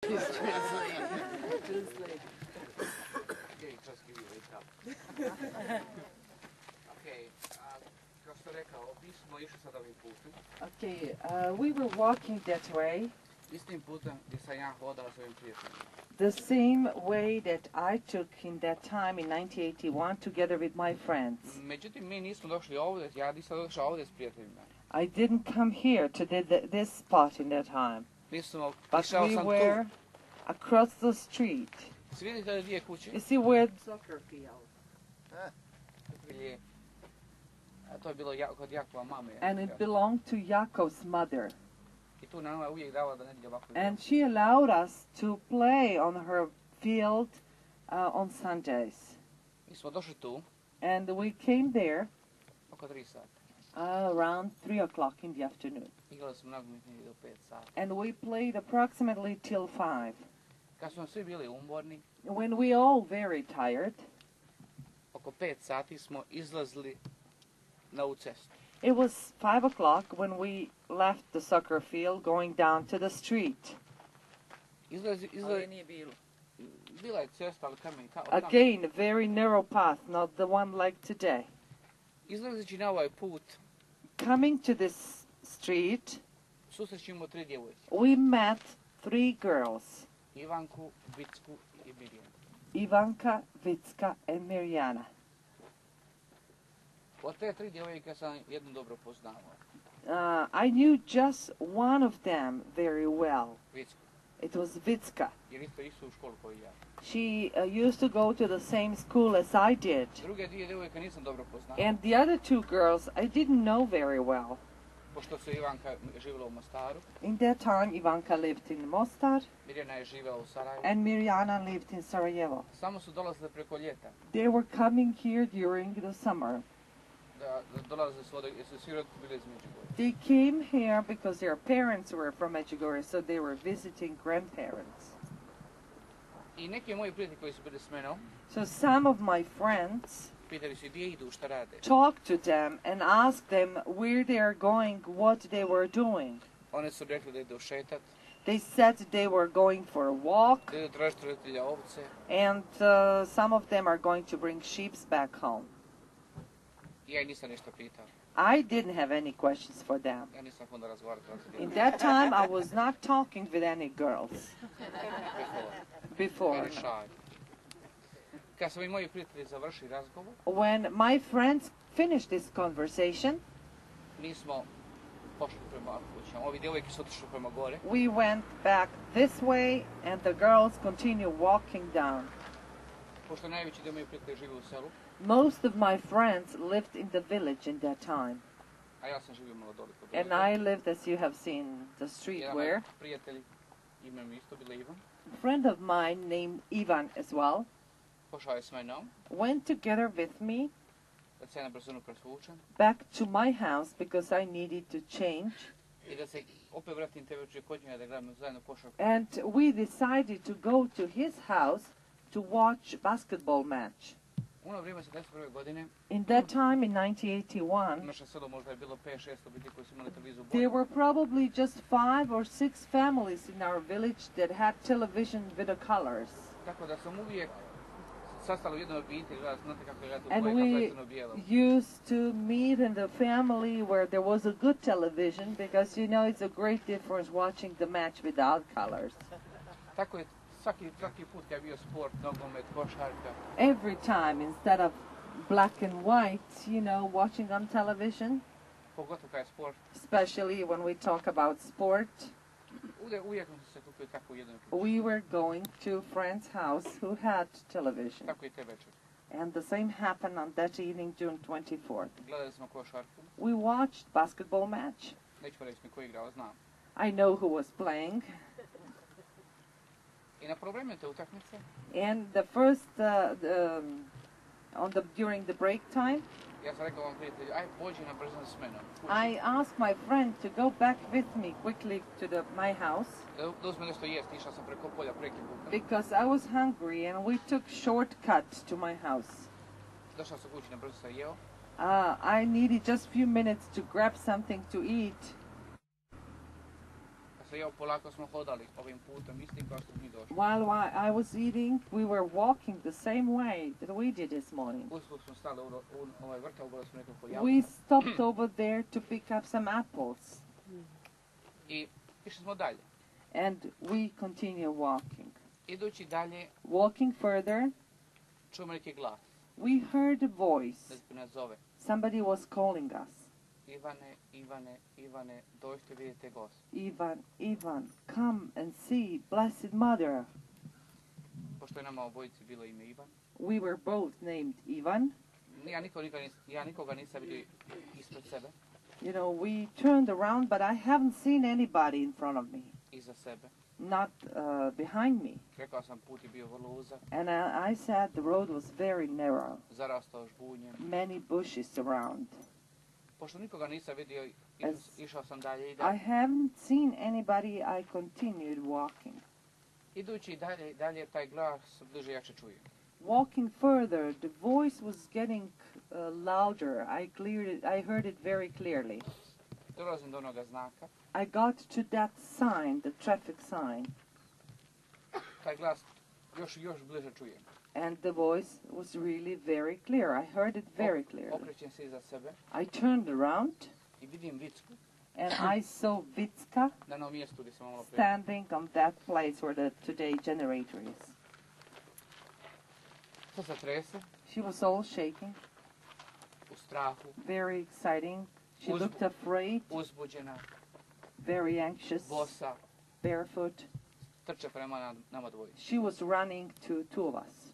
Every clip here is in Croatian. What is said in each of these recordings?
He's translating. Translate. Okay, just give you a cup. Okay, kao što rekao, mi smo išli sad ovim putem. Okay, we were walking that way, Istim putem gdje sam ja hodao s ovim prijateljima. the same way that I took in that time in 1981 together with my friends. Međutim, mi nismo došli ovdje, ja nisam došao ovdje s prijateljima. I didn't come here to this spot in that time, Nismo, but išao we sam were tu. across the street. Si vidite ove dvije kuće? You see where the soccer field, Ili, a to je bilo kod Jakova mame. and it belonged to Jakov's mother. I tu nama je uvijek dala da nedjelja ovako. And she allowed us to play on her field on Sundays. Mi smo došli tu And we came there oko 3 sata. around 3 o'clock in the afternoon. Igrali smo nogometni do 5 sata. And we played approximately till 5. Kad smo svi bili umorni, When we all very tired, oko 5 sati smo izlazili na ovu cestu. it was 5 o'clock when we left the soccer field going down to the street. Bila je cesta, ali kamen. Again, a very narrow path, not the one like today. Izlazeći na ovaj put, Coming to this street, susrećemo 3 djevojke. we met 3 girls, Ivanku, Vicku i Mirjanu. Ivanka, Vicka, and Mirjana. Od te 3 djevojke sam jednu dobro poznavao. I knew just one of them very well. Vicku. It was Vicka. Jer isto išla u školu kao i ja. She used to go to the same school as I did. Druge 2 djevojke nisam dobro poznao. And the other 2 girls I didn't know very well. Pošto se Ivanka živjela u Mostaru, In that time, Ivanka lived in Mostar Mirjana je živjela u Sarajevu. and Mirjana lived in Sarajevo. Samo su dolazile preko ljeta. They were coming here during the summer. Da dolazile su ovdje, jer su svi roditelji bili iz Medjugorje. They came here because their parents were from Medjugorje, so they were visiting grandparents. I neki moji prijatelji koji su bili s menom, So some of my friends pitali su gdje idu, šta rade. talked to them and asked them where they are going, what they were doing. Oni su rekli da idu šetat, They said they were going for a walk, da idu tražiti roditelja ovce. and some of them are going to bring sheep back home. I ja ih nisam ništa pitao. I didn't have any questions for them. Ja nisam onda razgovarao s In that time, I was not talking with any girls before. Very shy. Kad smo i moji prijatelji završili razgovor, When my friends finished this conversation, mi smo pošli prema kućama. Ovi djevojke su otišli prema gore. we went back this way, and the girls continued walking down. Pošto najveći dio mojih prijatelji živi u selu, Most of my friends lived in the village in that time, a ja sam živio malo dole kod and roditelja. I lived, as you have seen, the street Jedan where moj prijatelj, ime mi isto bila Ivan, a friend of mine named Ivan as well pošao je s menom, went together with me da se ja na brzinu presvučem back to my house because I needed to change. i da se opet vratim te večer kod njega da gledamo zajedno košarku. And we decided to go to his house to watch basketball match. U ono vrijeme 71. godine, In that time, in 1981, u našem selu možda je bilo 5-6 obitelji koji su imali televizu u there boji. were probably just 5 or 6 families in our village that had television with the colors. Tako da sam uvijek sastala u jednoj obitelji, znate kako je gledati u And boji, kako je we crno-bijelo. used to meet in the family where there was a good television because, you know, it's a great difference watching the match without colors. Tako je svaki put kad je bio sport, nogomet, košarka, Every time, instead of black and white, you know, watching on television, pogotovo kad je sport, especially when we talk about sport, uvijek smo se kupili tako u jednoj kući. we were going to a friend's house who had television. Tako i te večer. And the same happened on that evening, June 24th. Gledali smo košarku, We watched basketball match. neću reći mi ko je igrao, znam. I know who was playing. I na probleme te utakmice, And the first, during the break time, ja sam rekao ovom prijatelju, aj pođi na brzinu s menom. I asked my friend to go back with me quickly to my house Da uzme nešto jesti, išao sam preko polja, preki buka. because I was hungry and we took shortcut to my house. Došao sam kući na brzo sam jeo. I needed just few minutes to grab something to eat. Kad se jeo, polako smo hodali ovim putem, istim kao što smo mi došli. While I was eating, we were walking the same way that we did this morning. Usput smo stali u ovaj vrta, ubili smo nekoliko We jabuka stopped over there to pick up some apples, i išli smo dalje. and we continue walking. Idući dalje, Walking further, čujemo neki glas, we heard a voice. da nas zove. Somebody was calling us. Ivane, Ivane, Ivane, dođite vidite gost. Ivan, Ivan, come and see Blessed Mother. Pošto je nama obojici bilo ime Ivan, We were both named Ivan. ja nikoga nisam vidio ispred sebe, You know, we turned around, but I haven't seen anybody in front of me, iza sebe. not behind me. Rekao sam, put je bio vrlo uzak, And I said the road was very narrow, zarastao žbunjem. many bushes around. Pošto nikoga nisam vidio, išao sam dalje i I dalje. haven't seen anybody, I continued walking. Idući dalje taj glas bliže jače čujem. Walking further, the voice was getting louder. I heard it very clearly. Dolazim do onoga znaka, I got to that sign, the traffic sign, taj glas još bliže čujem. and the voice was really very clear. I heard it very clearly. Okrećem se iza sebe I turned around, i vidim Vicku and I saw Vitska na onom mjestu gdje sam malo prije. standing on that place where the today generator is. To se trese, She was all shaking, u strahu, very exciting. She looked afraid, uzbuđena, very anxious, bosa, barefoot. trče prema nama dvojici. She was running to two of us.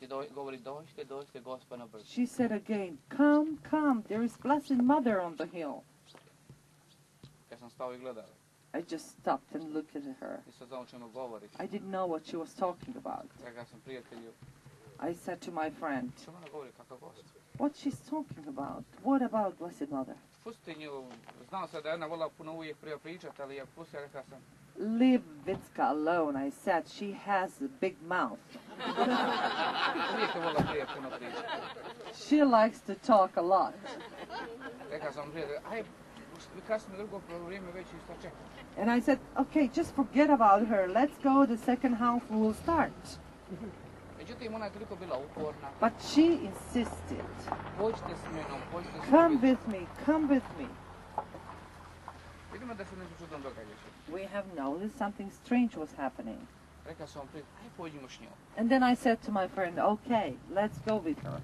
I govori, dođite, Gospoda brzo. She said again, come, come, there is Blessed Mother on the hill. Ja sam stao i gledao. I just stopped and looked at her. Nisam znao o čemu govori. I didn't know what she was talking about. Rekao sam prijatelju, I said to my friend, čemu ona govori, kakav gost? what she's talking about? What about Blessed Mother? Pusti nju, znao sam da je ona volila puno uvijek prije pričati, ali ja pustio, rekao sam, Leave Vitska alone, I said. She has a big mouth. uvijek je volila prije puno pričati. She likes to talk a lot. Rekao sam prijatelju, aj, kasnije drugo vrijeme već isto čeka. And I said, okay, just forget about her. Let's go the second half, we will start. Međutim, ona je toliko bila uporna. But she insisted, Pođite s menom, pođite s come menom. with me, come with me. Vidimo da se nešto čudno događa. We have noticed something strange was happening. Rekao sam prijatelju, aj pođimo s njom. And then I said to my friend, okay, let's go with her.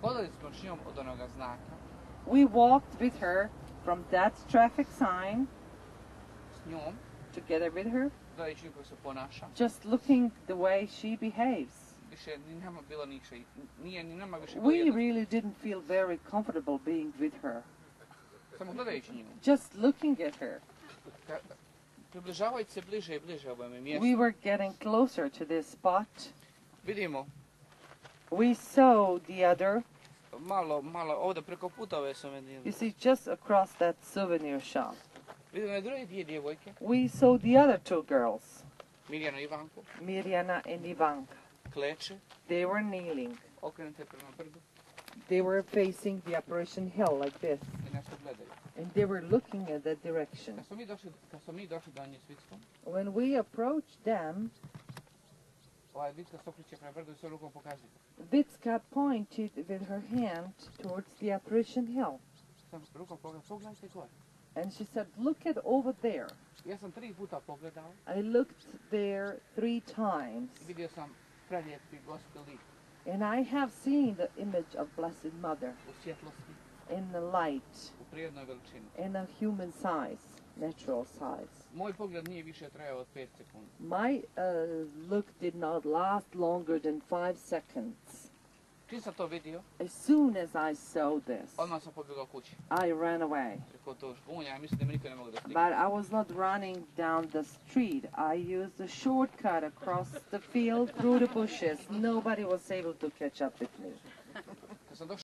Hodali smo s njom od onoga znaka, We walked with her from that traffic sign, s njom, together with her, gledajući kako se ponaša. just looking the way she behaves. Više ni nama bilo niše, nije ni nama više bilo We jedno. really didn't feel very comfortable being with her. Samo gledajući nju. Just looking at her, Približavajući se bliže i bliže ovome mjestu, we were getting closer to this spot. vidimo We saw the other, malo ovdje preko puta ove suvenire. you see, just across that souvenir shop. Vidimo druge dvije djevojke, We saw the other two girls, Mirjana i Ivanku, Mirjana and Ivanka. kleče, They were kneeling. okrenute prema brdu They were facing the apparition hill like this, i nešto gledaju. and they were looking at that direction. Kad smo mi došli do nje s Vickom, When we approached them, Vicka se okreće prema brdu i svojom rukom pokazuje. Vitska pointed with her hand towards the apparition hill, Sam rukom pogledajte gore. and she said, look at over there. Ja sam 3 puta pogledao I looked there 3 times, i vidio sam prelijepi Gospel lik and I have seen the image of Blessed Mother u svjetlosti, in the light, u prirodnoj veličini. in a human size, natural size. Moj pogled nije više trajao od 5 sekundi. My look did not last longer than 5 seconds. Čim sam to vidio, As soon as I saw this, odmah sam pobjegao kući. I ran away. Preko to žbunja, ja mislim da me niko ne mogu da But stigne. I was not running down the street. I used a shortcut across the field through the bushes. Nobody was able to catch up with me.